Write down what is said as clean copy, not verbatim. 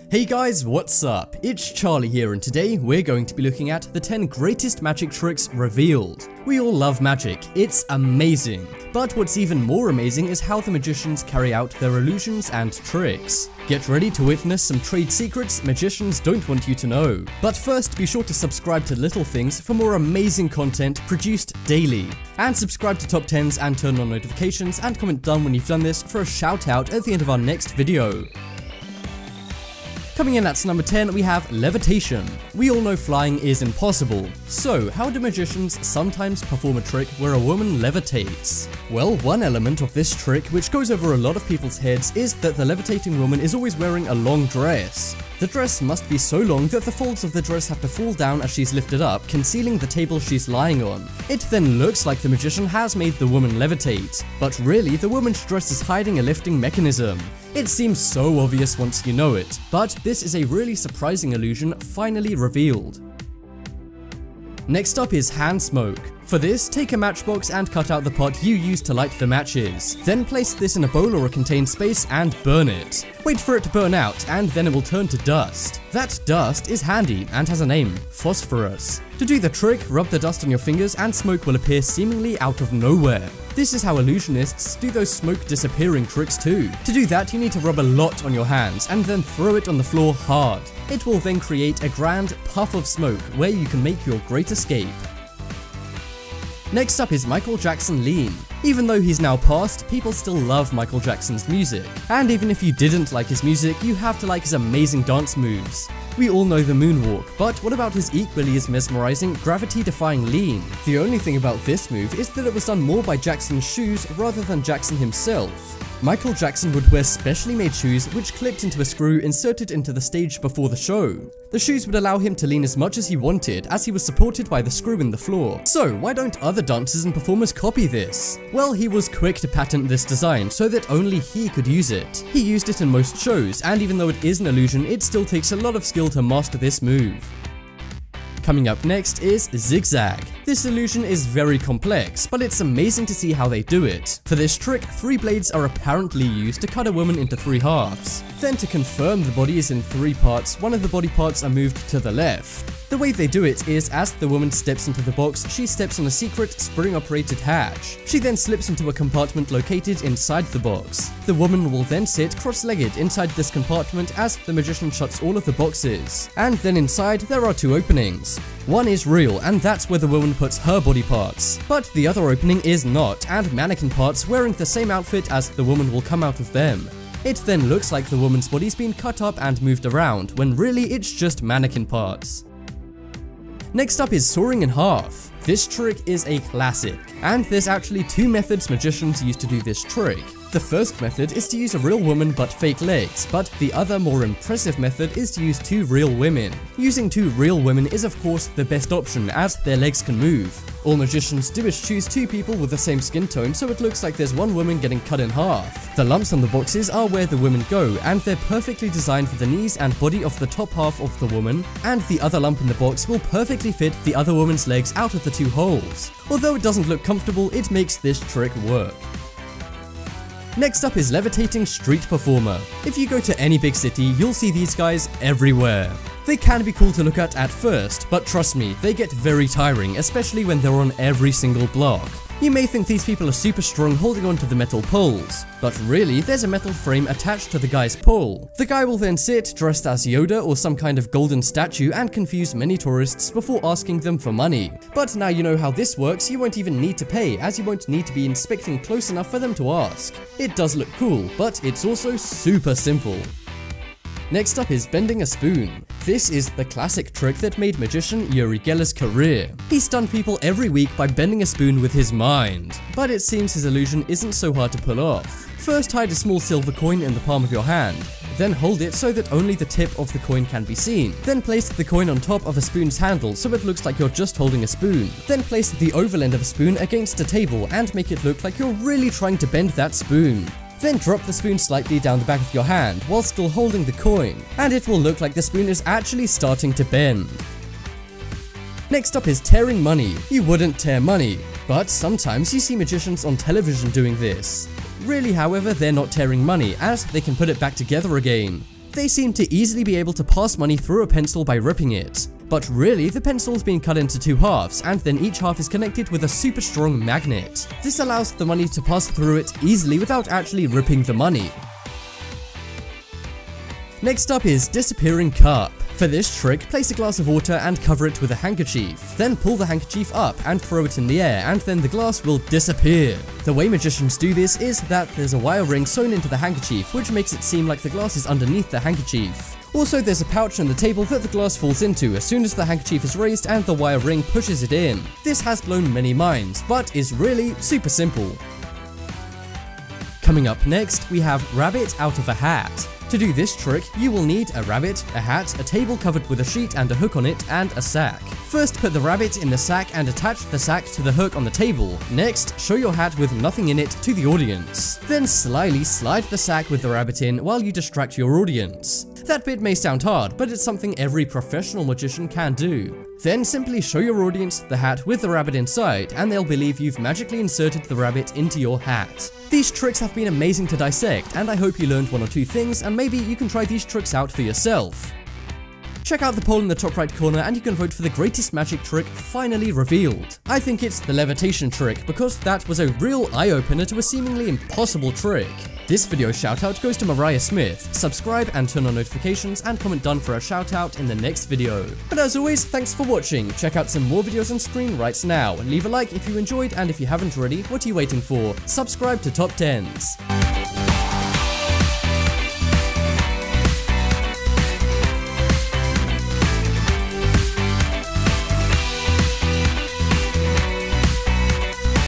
Hey guys, what's up? It's Charlie here, and today we're going to be looking at the 10 greatest magic tricks revealed. We all love magic, it's amazing. But what's even more amazing is how the magicians carry out their illusions and tricks. Get ready to witness some trade secrets magicians don't want you to know. But first, be sure to subscribe to Little Things for more amazing content produced daily. And subscribe to Top 10s and turn on notifications, and comment down when you've done this for a shout out at the end of our next video. Coming in at number 10, we have levitation. We all know flying is impossible. So, how do magicians sometimes perform a trick where a woman levitates? Well, one element of this trick, which goes over a lot of people's heads, is that the levitating woman is always wearing a long dress. The dress must be so long that the folds of the dress have to fall down as she's lifted up, concealing the table she's lying on. It then looks like the magician has made the woman levitate, but really the woman's dress is hiding a lifting mechanism. It seems so obvious once you know it, but this is a really surprising illusion finally revealed. Next up is hand smoke. For this, take a matchbox and cut out the part you used to light the matches. Then place this in a bowl or a contained space and burn it. Wait for it to burn out, and then it will turn to dust. That dust is handy and has a name, phosphorus. To do the trick, rub the dust on your fingers and smoke will appear seemingly out of nowhere. This is how illusionists do those smoke disappearing tricks too. To do that, you need to rub a lot on your hands and then throw it on the floor hard. It will then create a grand puff of smoke where you can make your great escape. Next up is Michael Jackson lean. Even though he's now passed, people still love Michael Jackson's music. And even if you didn't like his music, you have to like his amazing dance moves. We all know the moonwalk, but what about his equally as mesmerizing, gravity-defying lean? The only thing about this move is that it was done more by Jackson's shoes rather than Jackson himself. Michael Jackson would wear specially made shoes which clipped into a screw inserted into the stage before the show. The shoes would allow him to lean as much as he wanted, as he was supported by the screw in the floor. So why don't other dancers and performers copy this? Well, he was quick to patent this design so that only he could use it. He used it in most shows, and even though it is an illusion, it still takes a lot of skill to master this move. Coming up next is zigzag. This illusion is very complex, but it's amazing to see how they do it. For this trick, 3 blades are apparently used to cut a woman into 3 halves. Then to confirm the body is in 3 parts, one of the body parts are moved to the left. The way they do it is as the woman steps into the box, she steps on a secret spring-operated hatch. She then slips into a compartment located inside the box. The woman will then sit cross-legged inside this compartment as the magician shuts all of the boxes. And then inside there are 2 openings. One is real, and that's where the woman puts her body parts. But the other opening is not, and mannequin parts wearing the same outfit as the woman will come out of them. It then looks like the woman's body's been cut up and moved around, when really it's just mannequin parts. Next up is soaring in half. This trick is a classic, and there's actually 2 methods magicians use to do this trick. The first method is to use a real woman but fake legs, but the other more impressive method is to use 2 real women. Using 2 real women is of course the best option as their legs can move. All magicians do is choose 2 people with the same skin tone so it looks like there's one woman getting cut in half. The lumps on the boxes are where the women go, and they're perfectly designed for the knees and body of the top half of the woman, and the other lump in the box will perfectly fit the other woman's legs out of the 2 holes. Although it doesn't look comfortable, it makes this trick work. Next up is levitating street performer. If you go to any big city, you'll see these guys everywhere. They can be cool to look at first, but trust me, they get very tiring, especially when they're on every single block. You may think these people are super strong holding onto the metal poles, but really there's a metal frame attached to the guy's pole. The guy will then sit dressed as Yoda or some kind of golden statue and confuse many tourists before asking them for money. But now you know how this works, you won't even need to pay, as you won't need to be inspecting close enough for them to ask. It does look cool, but it's also super simple. Next up is bending a spoon. This is the classic trick that made magician Uri Geller's career. He stunned people every week by bending a spoon with his mind. But it seems his illusion isn't so hard to pull off. First hide a small silver coin in the palm of your hand. Then hold it so that only the tip of the coin can be seen. Then place the coin on top of a spoon's handle so it looks like you're just holding a spoon. Then place the oval end of a spoon against a table and make it look like you're really trying to bend that spoon. Then drop the spoon slightly down the back of your hand while still holding the coin, and it will look like the spoon is actually starting to bend. Next up is tearing money. You wouldn't tear money, but sometimes you see magicians on television doing this. Really, however, they're not tearing money, as they can put it back together again. They seem to easily be able to pass money through a pencil by ripping it. But really, the pencil's been cut into two halves, and then each half is connected with a super strong magnet. This allows the money to pass through it easily without actually ripping the money. Next up is disappearing cup. For this trick, place a glass of water and cover it with a handkerchief. Then pull the handkerchief up and throw it in the air, and then the glass will disappear. The way magicians do this is that there's a wire ring sewn into the handkerchief, which makes it seem like the glass is underneath the handkerchief. Also, there's a pouch on the table that the glass falls into as soon as the handkerchief is raised and the wire ring pushes it in. This has blown many minds, but is really super simple. Coming up next, we have rabbit out of a hat. To do this trick, you will need a rabbit, a hat, a table covered with a sheet and a hook on it, and a sack. First, put the rabbit in the sack and attach the sack to the hook on the table. Next, show your hat with nothing in it to the audience. Then slyly slide the sack with the rabbit in while you distract your audience. That bit may sound hard, but it's something every professional magician can do. Then simply show your audience the hat with the rabbit inside, and they'll believe you've magically inserted the rabbit into your hat. These tricks have been amazing to dissect, and I hope you learned one or two things, and maybe you can try these tricks out for yourself. Check out the poll in the top right corner and you can vote for the greatest magic trick finally revealed. I think it's the levitation trick, because that was a real eye-opener to a seemingly impossible trick. This video shoutout goes to Mariah Smith. Subscribe and turn on notifications and comment done for a shoutout in the next video. But as always, thanks for watching. Check out some more videos on screen right now. Leave a like if you enjoyed, and if you haven't already, what are you waiting for? Subscribe to Top 10s.